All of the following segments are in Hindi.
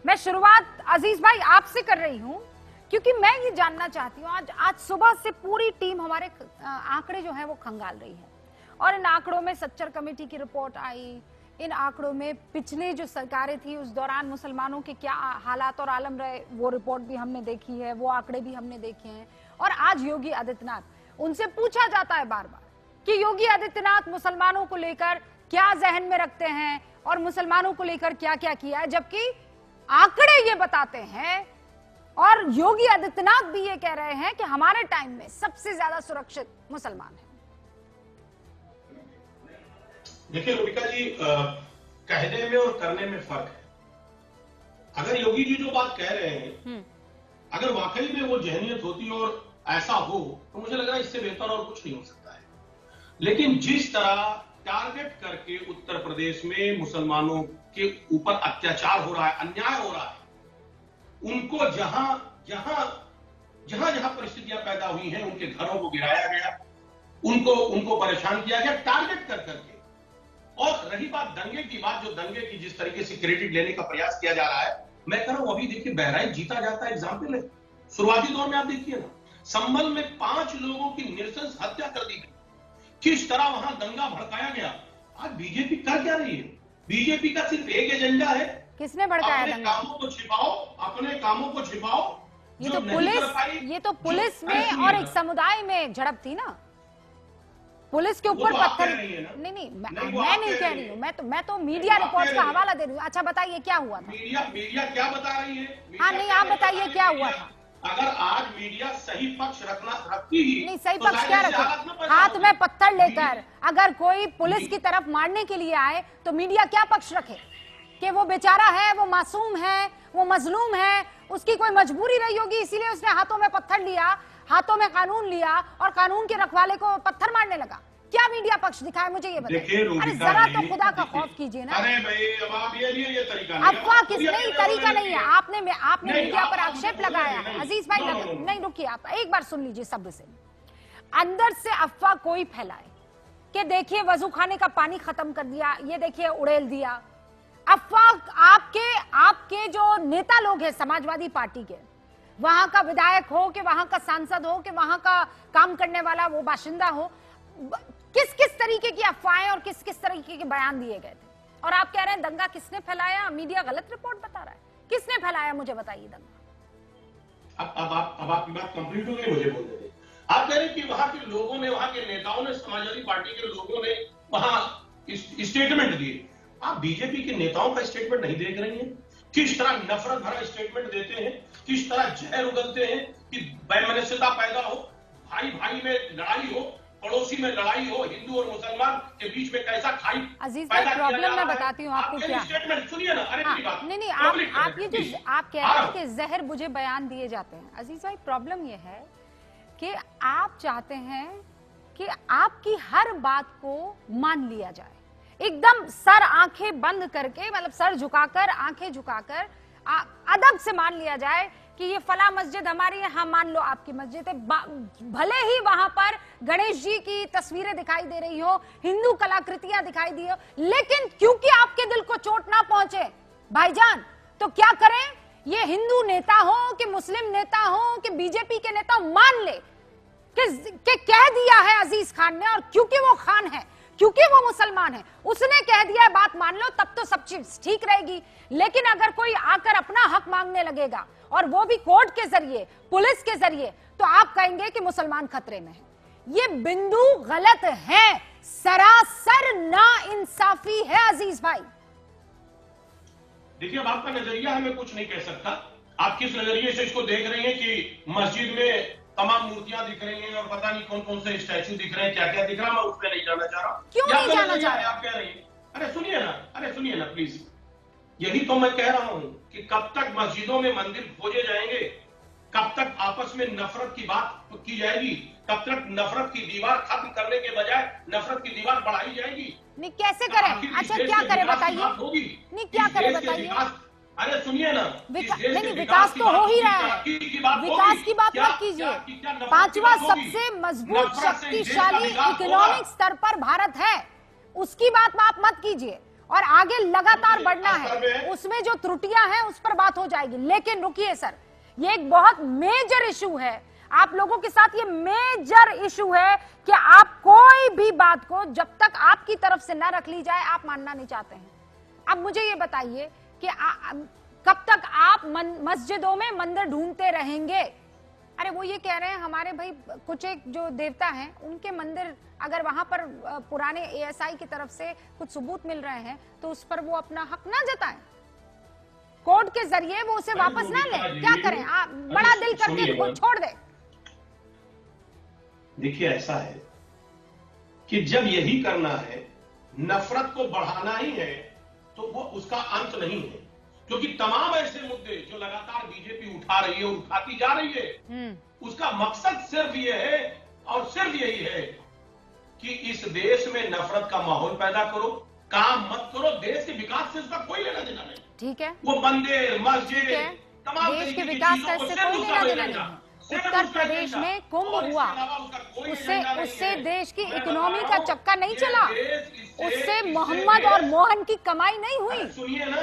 मैं शुरुआत अजीज भाई आपसे कर रही हूं, क्योंकि मैं ये जानना चाहती हूँ, आज सुबह से पूरी टीम हमारे आंकड़े जो है वो खंगाल रही है, और इन आंकड़ों में सच्चर कमेटी की रिपोर्ट आई, इन आंकड़ों में पिछले जो सरकारें थी उस दौरान मुसलमानों के क्या हालात और आलम रहे वो रिपोर्ट भी हमने देखी है, वो आंकड़े भी हमने देखे हैं। और आज योगी आदित्यनाथ, उनसे पूछा जाता है बार बार कि योगी आदित्यनाथ मुसलमानों को लेकर क्या जहन में रखते हैं और मुसलमानों को लेकर क्या क्या किया है, जबकि आंकड़े ये बताते हैं और योगी आदित्यनाथ भी ये कह रहे हैं कि हमारे टाइम में सबसे ज्यादा सुरक्षित मुसलमान है। देखिए रूबिका जी, कहने में और करने में फर्क है। अगर योगी जी जो बात कह रहे हैं, अगर वाकई में वो जहनियत होती और ऐसा हो तो मुझे लग रहा है इससे बेहतर और कुछ नहीं हो सकता है। लेकिन जिस तरह टारगेट करके उत्तर प्रदेश में मुसलमानों के ऊपर अत्याचार हो रहा है, अन्याय हो रहा है, उनको जहां जहां परिस्थितियां पैदा हुई हैं, उनके घरों को गिराया गया, उनको परेशान किया गया टारगेट कर करके। और रही बात दंगे की बात, जो दंगे की जिस तरीके से क्रेडिट लेने का प्रयास किया जा रहा है, मैं कह रहा हूं अभी देखिए बहराइच जीता जाता है एग्जाम्पल है। शुरुआती दौर में आप देखिए ना, संभल में 5 लोगों की नृशंस हत्या कर दी गई, किस तरह वहां दंगा भड़काया गया। आज बीजेपी कर क्या रही है? बीजेपी का सिर्फ एक एजेंडा है, किसने भड़काया दंगा? कामों को छिपाओ, अपने कामों को छिपाओ। ये तो पुलिस में और एक समुदाय में झड़प थी ना, पुलिस के ऊपर पत्थर। नहीं, मैं नहीं कह रही हूँ, मैं तो मीडिया रिपोर्ट का हवाला दे रही हूँ। अच्छा बताइए क्या हुआ था? मीडिया क्या बता रही है? हाँ नहीं, आप बताइए क्या हुआ था। अगर आज मीडिया सही पक्ष रखती ही नहीं, सही पक्ष क्या रखे? हाथ में पत्थर लेकर अगर कोई पुलिस की तरफ मारने के लिए आए तो मीडिया क्या पक्ष रखे कि वो बेचारा है, वो मासूम है, वो मजलूम है, उसकी कोई मजबूरी रही होगी इसीलिए उसने हाथों में पत्थर लिया, हाथों में कानून लिया और कानून के रखवाले को पत्थर मारने लगा। क्या मीडिया पक्ष दिखाए, मुझे ये बताइए। अरे जरा तो खुदा का खौफ कीजिए ना। अरे भाई, अब आप ये तरीका अफवाह किस नहीं, तरीका नहीं है। आपने मीडिया पर आक्षेप लगाया है अजीज भाई। नहीं रुकिए, आप एक बार सुन लीजिए सब्र से। अंदर से अफवाह कोई फैलाए कि देखिए वजू खाने का पानी खत्म कर दिया, ये देखिए उड़ेल दिया, अफवाह आपके जो नेता लोग हैं समाजवादी पार्टी के, वहां का विधायक हो कि वहां का सांसद हो कि वहां का काम करने वाला वो बाशिंदा हो, किस किस तरीके की अफवाहें और किस किस तरीके के बयान दिए गए थे। और आप कह रहे हैं दंगा किसने फैलाया? मीडिया गलत रिपोर्ट बता रहा है। किसने फैलाया, मुझे बताइए दंगा। अब आपकी बात कंप्लीट हो गई, मुझे बोलने दें। आप कह रहे हैं कि वहां के लोगों ने, वहां के नेताओं ने, समाजवादी पार्टी के लोगों ने वहां स्टेटमेंट दिए। आप बीजेपी के नेताओं का स्टेटमेंट नहीं देख रही हैं? किस तरह नफरत भरा स्टेटमेंट देते हैं, किस तरह जहर उगलते हैं कि वैमनस्यता पैदा हो, भाई भाई में लड़ाई हो, पड़ोसी में लड़ाई हो, हिंदू और मुसलमान के बीच में कैसा खाई पैदा किया जा रहा है। मैं बताती हूँ आपको क्या स्टेटमेंट सुनिए ना। अरे बात नहीं, आप ये जो आप कह रहे हैं कि जहर बुझे बयान दिए जाते हैं, अजीज भाई प्रॉब्लम ये है कि आप चाहते हैं कि आपकी हर बात को मान लिया जाए, एकदम सर आंखें बंद करके, मतलब सर झुकाकर, आंखें झुकाकर अदब से मान लिया जाए कि ये फला मस्जिद हमारी है, हाँ मान लो आपकी मस्जिद है, भले ही वहां पर गणेश जी की तस्वीरें दिखाई दे रही हो, हिंदू कलाकृतियां दिखाई दी हो, लेकिन क्योंकि आपके दिल को चोट ना पहुंचे भाईजान, तो क्या करें? ये हिंदू नेता हो कि मुस्लिम नेता हो कि बीजेपी के नेता हो, मान ले कि कह दिया है अजीज खान ने, और क्योंकि वो खान है, क्योंकि वो मुसलमान है, उसने कह दिया है, बात मान लो, तब तो सब चीज ठीक रहेगी। लेकिन अगर कोई आकर अपना हक मांगने लगेगा और वो भी कोर्ट के जरिए, पुलिस के जरिए, तो आप कहेंगे कि मुसलमान खतरे में है। ये बिंदु गलत है, सरासर नाइंसाफी है अजीज भाई। देखिए, अब आपका नजरिया हमें कुछ नहीं कह सकता। आप किस नजरिए से इसको देख रही हैं कि मस्जिद में तमाम मूर्तियां दिख रही हैं और पता नहीं कौन कौन से स्टैचू दिख रहे हैं, क्या क्या दिख रहा है, मैं उसमें नहीं जाना चाह रहा। क्यों नहीं जाना चाह रहे? आप कह रही हैं, अरे सुनिए ना प्लीज। यही तो मैं कह रहा हूं कि कब तक मस्जिदों में मंदिर खोजे जाएंगे, कब तक आपस में नफरत की बात की जाएगी, कब तक नफरत की दीवार खत्म करने के बजाय नफरत की दीवार बढ़ाई जाएगी? नहीं कैसे करें? अच्छा क्या करें बताइए? नहीं क्या करें बताइए? अरे सुनिए ना, नहीं विकास तो हो ही रहा है, विकास की बात मत कीजिए। 5वां सबसे मजबूत शक्तिशाली इकोनॉमिक स्तर पर भारत है, उसकी बात आप मत कीजिए। और आगे लगातार बढ़ना है, उसमें जो त्रुटियां हैं उस पर बात हो जाएगी। लेकिन रुकिए सर, ये एक बहुत मेजर इशू है आप लोगों के साथ, ये मेजर इशू है कि आप कोई भी बात को जब तक आपकी तरफ से ना रख ली जाए आप मानना नहीं चाहते हैं। अब मुझे ये बताइए कि कब तक आप मस्जिदों में मंदिर ढूंढते रहेंगे? अरे वो ये कह रहे हैं हमारे भाई कुछ एक जो देवता हैं उनके मंदिर, अगर वहां पर पुराने एएसआई की तरफ से कुछ सबूत मिल रहे हैं तो उस पर वो अपना हक ना जताएं, कोर्ट के जरिए वो उसे वापस ना लें। क्या करें? आप बड़ा दिल करके छोड़ दे। देखिए ऐसा है कि जब यही करना है, नफरत को बढ़ाना ही है, तो वो उसका अंत नहीं है। क्योंकि तमाम ऐसे मुद्दे जो लगातार बीजेपी उठा रही है और उठाती जा रही है, उसका मकसद सिर्फ ये है और सिर्फ यही है कि इस देश में नफरत का माहौल पैदा करो, काम मत करो। देश के विकास से उसका कोई लेना देना नहीं। ठीक है, वो मंदिर मस्जिद तमाम देश के विकास का इससे कोई लेना देना नहीं। उत्तर प्रदेश में कुंभ हुआ, उससे देश की इकोनॉमी का चक्का नहीं चला, उससे मोहम्मद और मोहन की कमाई नहीं हुई।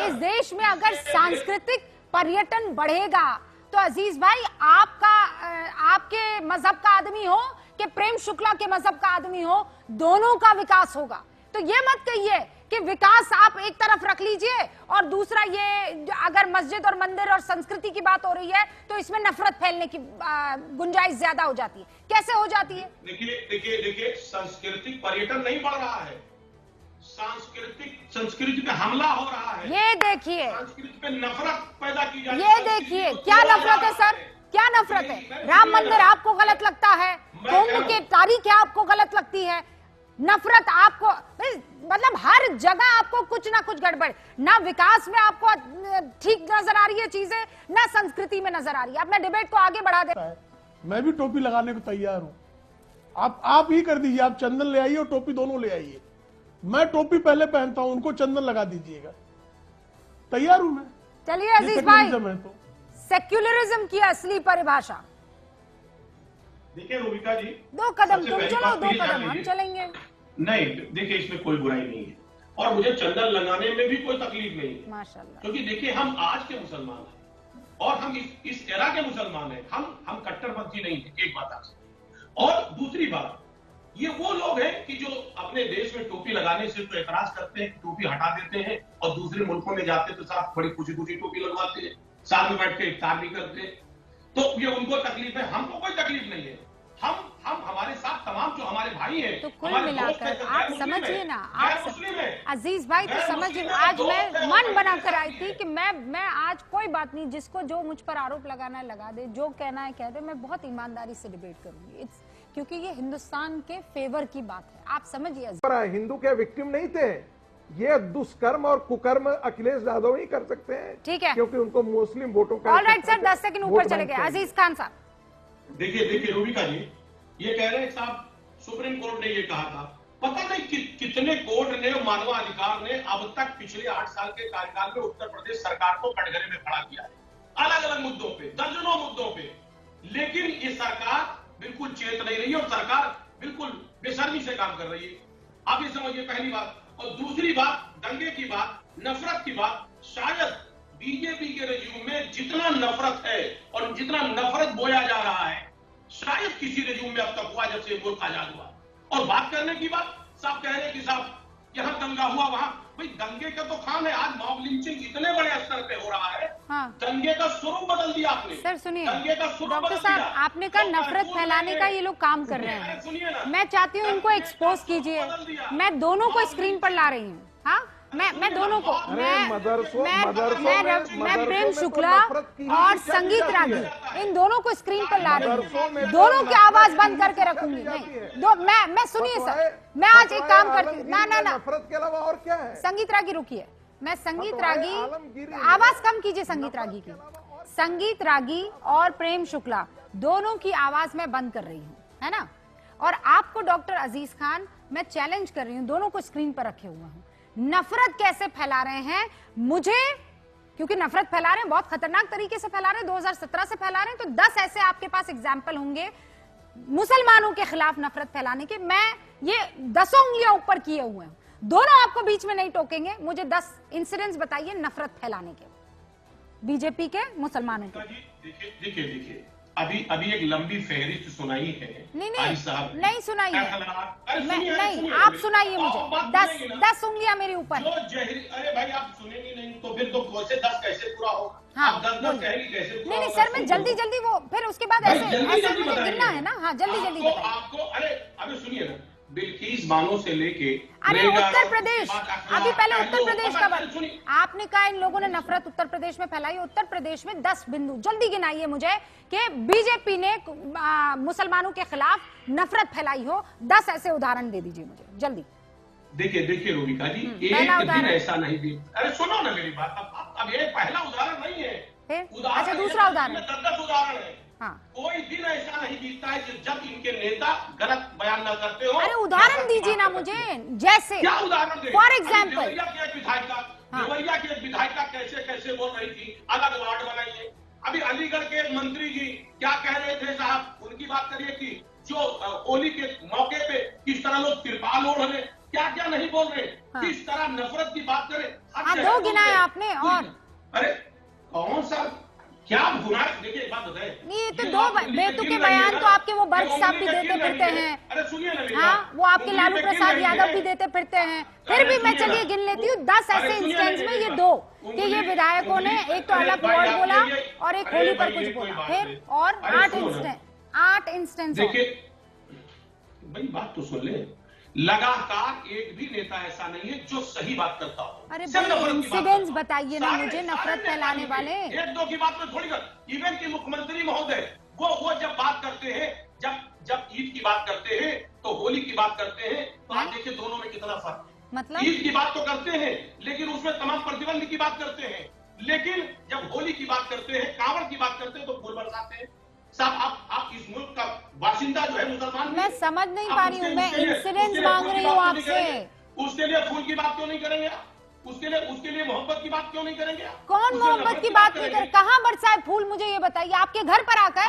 इस देश में अगर सांस्कृतिक पर्यटन बढ़ेगा तो अजीज भाई, आपके मजहब का आदमी हो कि प्रेम शुक्ला के मजहब का आदमी हो, दोनों का विकास होगा। तो ये मत कहिए कि विकास आप एक तरफ रख लीजिए और दूसरा ये अगर मस्जिद और मंदिर और संस्कृति की बात हो रही है तो इसमें नफरत फैलने की गुंजाइश ज्यादा हो जाती है। कैसे हो जाती है? देखिए सांस्कृतिक पर्यटन नहीं बढ़ रहा है, संस्कृति पे हमला हो रहा है। ये देखिए, संस्कृति पे नफरत पैदा की जा रही है। ये देखिए क्या नफरत है सर, क्या नफरत है? राम मंदिर आपको गलत लगता है, कुंभ की तारीख आपको गलत लगती है, नफरत आपको, मतलब हर जगह आपको कुछ ना कुछ गड़बड़, ना विकास में आपको ठीक नजर आ रही है चीजें, ना संस्कृति में नजर आ रही है। अब मैं डिबेट को आगे बढ़ा दे। मैं भी टोपी लगाने को तैयार हूं, आप ही कर दीजिए, आप चंदन ले आइए और टोपी दोनों ले आइए। मैं टोपी पहले पहनता हूं, उनको चंदन लगा दीजिएगा, तैयार हूं मैं। चलिए अजीज भाई, सेक्युलरिज्म की असली परिभाषा। देखिए रूबिका जी, 2 कदम तुम चलो, 2 कदम हम चलेंगे। नहीं देखिए, इसमें कोई बुराई नहीं है और मुझे चंदन लगाने में भी कोई तकलीफ नहीं है, माशाल्लाह। क्योंकि देखिए हम आज के मुसलमान हैं और हम इस एरा के मुसलमान हैं, हम कट्टरपंथी नहीं है। एक बात आपसे, और दूसरी बात, ये वो लोग हैं कि जो अपने देश में टोपी लगाने से तो एतराज करते हैं, टोपी हटा देते हैं और दूसरे मुल्कों में जाते तो साथ बड़ी खुशी खुशी टोपी लगवाते हैं, साथ में बैठ के इफ्तार भी करते हैं। तो ये उनको तकलीफ है, हमको कोई तकलीफ नहीं है। हम हमारे साथ तमाम जो हमारे भाई हैं, तो कुल मिलाकर आप समझिए ना, आप अजीज भाई तो समझिए, आज मैं मन बनाकर आई थी कि मैं आज कोई बात नहीं, जिसको जो मुझ पर आरोप लगाना है लगा दे, जो कहना है कह दे, मैं बहुत ईमानदारी से डिबेट करूंगी, क्योंकि ये हिंदुस्तान के फेवर की बात है। आप समझिए, हिंदू के विक्टिम नहीं थे, ये दुष्कर्म और कुकर्म अखिलेश यादव ही कर सकते हैं। ठीक है, क्योंकि उनको मुस्लिम वोटों का। ऑलराइट सर, 10 सेकंड ऊपर चले गए। अजीज खान साहब, देखिए रूबिका जी, ये कह रहे हैं साहब सुप्रीम कोर्ट ने ये कहा था, पता नहीं कितने कोर्ट ने, मानवाधिकार ने अब तक पिछले 8 साल के कार्यकाल में उत्तर प्रदेश सरकार को कटघरे में खड़ा किया है, अलग अलग मुद्दों पे, दर्जनों मुद्दों पे। लेकिन ये सरकार बिल्कुल चेत नहीं रही है और सरकार बिल्कुल बेशर्मी से काम कर रही है। आप ये समझिए, पहली बात। और दूसरी बात, दंगे की बात, नफरत की बात, शायद बीजेपी के रेज्यूम में जितना नफरत है और जितना नफरत बोया जा रहा है, शायद किसी रेज्यूम में अब तक हुआ जब से मुल्क आजाद हुआ। और बात करने की बात, साहब कह रहे हैं कि साहब यहाँ दंगा हुआ, वहां भाई दंगे का तो खान है। आज मॉब लिंचिंग इतने बड़े स्तर पे हो रहा है, हाँ। दंगे का स्वरूप बदल दिया आपने। सर सुनिए डॉक्टर साहब, आपने कहा नफरत फैलाने का ये लोग काम कर रहे हैं, मैं चाहती हूँ इनको एक्सपोज कीजिए। मैं दोनों को स्क्रीन पर ला रही हूँ, हाँ, मैं दोनों को, मैं प्रेम शुक्ला और संगीत रागी, इन दोनों को स्क्रीन पर ला रही हूँ, दोनों की आवाज बंद करके रखूंगी। नहीं, मैं सुनिए सर, मैं आज एक काम करती हूँ, ना नफरत के अलावा और क्या है? संगीत रागी रुकिए, मैं संगीत रागी, आवाज कम कीजिए संगीत रागी की। संगीत रागी और प्रेम शुक्ला दोनों की आवाज मैं बंद कर रही हूँ, है ना। और आपको डॉक्टर अजीज खान मैं चैलेंज कर रही हूँ, दोनों को स्क्रीन पर रखे हुए हूँ, नफरत कैसे फैला रहे हैं मुझे, क्योंकि नफरत फैला रहे हैं, बहुत खतरनाक तरीके से फैला रहे हैं, 2017 से फैला रहे हैं। तो 10 ऐसे आपके पास एग्जाम्पल होंगे मुसलमानों के खिलाफ नफरत फैलाने के, मैं ये 10 उंगलियां ऊपर किए हुए हूं। दोनों आपको बीच में नहीं टोकेंगे। मुझे 10 इंसिडेंट्स बताइए नफरत फैलाने के बीजेपी के मुसलमानों के। देखिए अभी एक लंबी फहरिस्त सुनाई है। नहीं साहब नहीं सुनाइए, नहीं आप सुनाइए मुझे। 10 उंगलियां मेरे ऊपर। अरे भाई आप सुनेंगे नहीं तो फिर तो कैसे 10 कैसे पूरा हो? हाँ, आप 10 कहेंगे कैसे? नहीं सर, मैं जल्दी वो फिर उसके बाद ऐसे मुझे गिनना है ना। हाँ जल्दी आपको अरे अभी सुनिए ना, बिल्किस बानो से लेके अरे उत्तर प्रदेश, अभी पहले उत्तर प्रदेश का बात आपने कहा इन लोगों ने नफरत उत्तर प्रदेश में फैलाई। उत्तर प्रदेश में 10 बिंदु जल्दी गिनाइए मुझे कि बीजेपी ने मुसलमानों के खिलाफ नफरत फैलाई हो। 10 ऐसे उदाहरण दे दीजिए मुझे जल्दी। देखिए रोबिका जी, एक दिन ऐसा नहीं भी। अरे सुनो ना मेरी बात, अब ये पहला उदाहरण नहीं है, अच्छा दूसरा उदाहरण 10 उदाहरण है। हाँ। कोई दिन ऐसा नहीं बीतता है जब इनके नेता गलत बयान न करते हो। अरे उदाहरण दीजिए ना मुझे, जैसे क्या उदाहरण दें? फॉर एग्जाम्पल देवरिया की एक विधायिका कैसे बोल रही थी अलग वार्ड बनाइए। अभी अलीगढ़ के मंत्री जी क्या कह रहे थे साहब, उनकी बात करिए कि जो होली के मौके पे किस तरह लोग तिरपाल ओढ़ रहे, क्या नहीं बोल रहे, किस तरह नफरत की बात करें। 2 गिनाए आपने। और अरे कौन सा क्या गुनाह? देखिए एक बात बताए, ये तो 2 बेतुके बयान तो आपके वो बर्ग साहब भी देते फिरते हैं। अरे सुनिए ना, हाँ वो आपके लालू प्रसाद यादव भी देते फिरते हैं। फिर भी मैं चलिए गिन लेती हूँ 10 ऐसे इंस्टेंस में ये 2 कि ये विधायकों ने एक तो अलग वर्ड बोला और एक होली पर कुछ बोला, फिर और 8 इंस्टेंस। देखिए भाई बात तो सुन ले, लगातार एक भी नेता ऐसा नहीं है जो सही बात करता हो। अरे भाई इंसिडेंट्स बताइए ना मुझे नफरत फैलाने वाले। 1-2 की बात में थोड़ी कर। इवन की मुख्यमंत्री महोदय वो जब बात करते हैं, जब ईद की बात करते हैं तो होली की बात करते हैं, तो आप देखिए दोनों में कितना फर्क। मतलब ईद की बात तो करते हैं लेकिन उसमें तमाम प्रतिबंध की बात करते हैं, लेकिन जब होली की बात करते हैं, कांवड़ की बात करते हैं तो फूल बरसाते हैं। साहब आप इस मुल्क का बाशिंदा जो है मुसलमान, मैं समझ नहीं पा रही हूँ, मैं इंसिडेंट्स मांग रही हूँ आपसे। उसके लिए फूल की बात क्यों नहीं करेंगे? उसके लिए मोहब्बत की बात क्यों नहीं करेंगे? कौन मोहब्बत की बात नहीं करे? कहाँ बरसाए फूल मुझे ये बताइए, आपके घर पर आकर?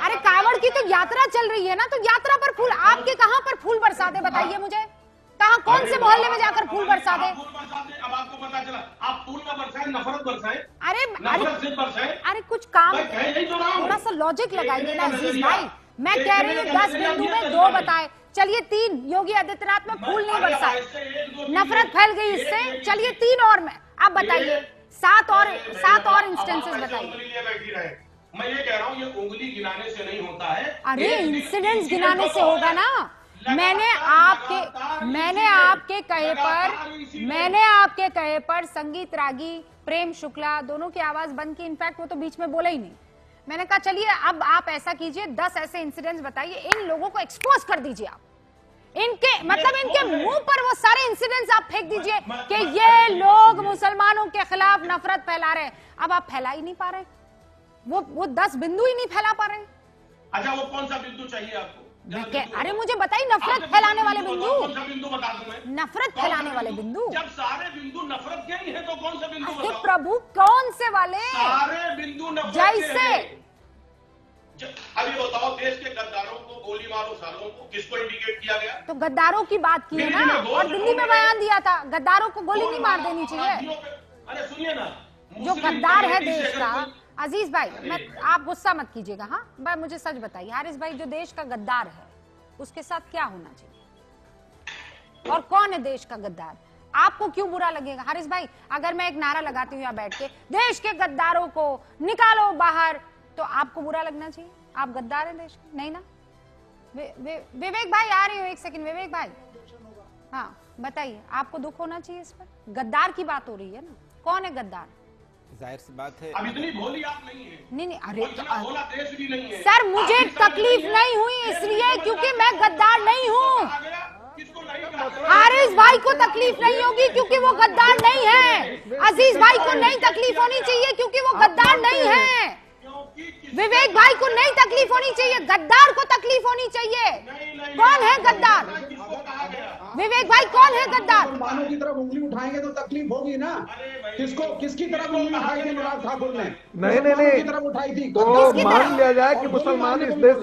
अरे कांवड़ की तो यात्रा चल रही है ना, तो यात्रा पर फूल आपके कहाँ पर फूल बरसा दे बताइए मुझे। कहाँ कौन से मोहल्ले में जाकर फूल बरसा दे? अब आपको पता चला आप फूल का बरसाए, नफरत बरसाए। अरे कुछ काम, थोड़ा सा लॉजिक लगाइए ना अजीज भाई। मैं कह रही हूँ 10 बिंदु में 2 बताए, चलिए 3 योगी आदित्यनाथ में फूल नहीं बरसाए, नफरत फैल गई इससे, चलिए 3 और में अब बताइए 7 और इंस्टेंसेस बताइए। मैं ये कह रहा हूँ ये उंगली गिनाने से नहीं होता है। अरे इंसिडेंट्स गिनाने से होगा ना। मैंने आपके कहे पर संगीत रागी प्रेम शुक्ला दोनों की आवाज बंद की, इनफैक्ट वो तो बीच में बोला ही नहीं। मैंने कहा चलिए अब आप ऐसा कीजिए 10 ऐसे इंसिडेंट्स बताइए, इन लोगों को एक्सपोज कर दीजिए आप, इनके मुंह पर वो सारे इंसिडेंट्स आप फेंक दीजिए कि ये लोग मुसलमानों के खिलाफ नफरत फैला रहे हैं। अब आप फैला ही नहीं पा रहे, वो 10 बिंदु ही नहीं फैला पा रहे। अच्छा वो कौन सा बिंदु चाहिए आपको? अरे मुझे बताइए नफरत फैलाने वाले बिंदु। कौन सा बिंदु बता दूं मैं? नफरत फैलाने वाले बिंदु। जब सारे बिंदु नफरत के ही है तो कौन सा बिंदु बताओ? प्रभु कौन से वाले? सारे बिंदु नफरत जैसे अब ये बताओ, देश के गद्दारों को गोली मारो सालों को किसको इंडिकेट किया गया? तो गद्दारों की बात की है ना, और दिल्ली में बयान दिया था गद्दारों को गोली नहीं मार देनी चाहिए। अरे सुनिए ना, जो गद्दार है देश का, अजीज भाई आप गुस्सा मत कीजिएगा। हाँ भाई मुझे सच बताइए हारिस भाई, जो देश का गद्दार है उसके साथ क्या होना चाहिए और कौन है देश का गद्दार? आपको क्यों बुरा लगेगा हारिस भाई अगर मैं एक नारा लगाती हूँ यहाँ बैठ के, देश के गद्दारों को निकालो बाहर, तो आपको बुरा लगना चाहिए? आप गद्दार हैं देश के? नहीं ना। विवेक भाई आ रही हो, एक सेकंड विवेक भाई। हाँ बताइए, आपको दुख होना चाहिए इस पर? गद्दार की बात हो रही है ना, कौन है गद्दार? जाहिर सी बात है, अब इतनी भोली आप नहीं है। नहीं अरे भोला देश भी नहीं है सर, मुझे तकलीफ नहीं हुई इसलिए क्योंकि मैं गद्दार नहीं हूँ। हारिस भाई को तकलीफ नहीं होगी क्योंकि वो गद्दार नहीं है। अजीज भाई को नहीं तकलीफ होनी चाहिए क्योंकि वो गद्दार नहीं है। विवेक भाई को नहीं तकलीफ होनी चाहिए, गद्दार को तकलीफ होनी चाहिए। कौन है गद्दार? विवेक भाई कौन है गद्दार? मुसलमानों की तरफ उंगली उठाएंगे तो तकलीफ होगी ना। किसकी तरफ उंगली उठाई थी अनुराग ठाकुर ने? नहीं, की तरफ उठाई थी। तो मान लिया जाए कि मुसलमान इस देश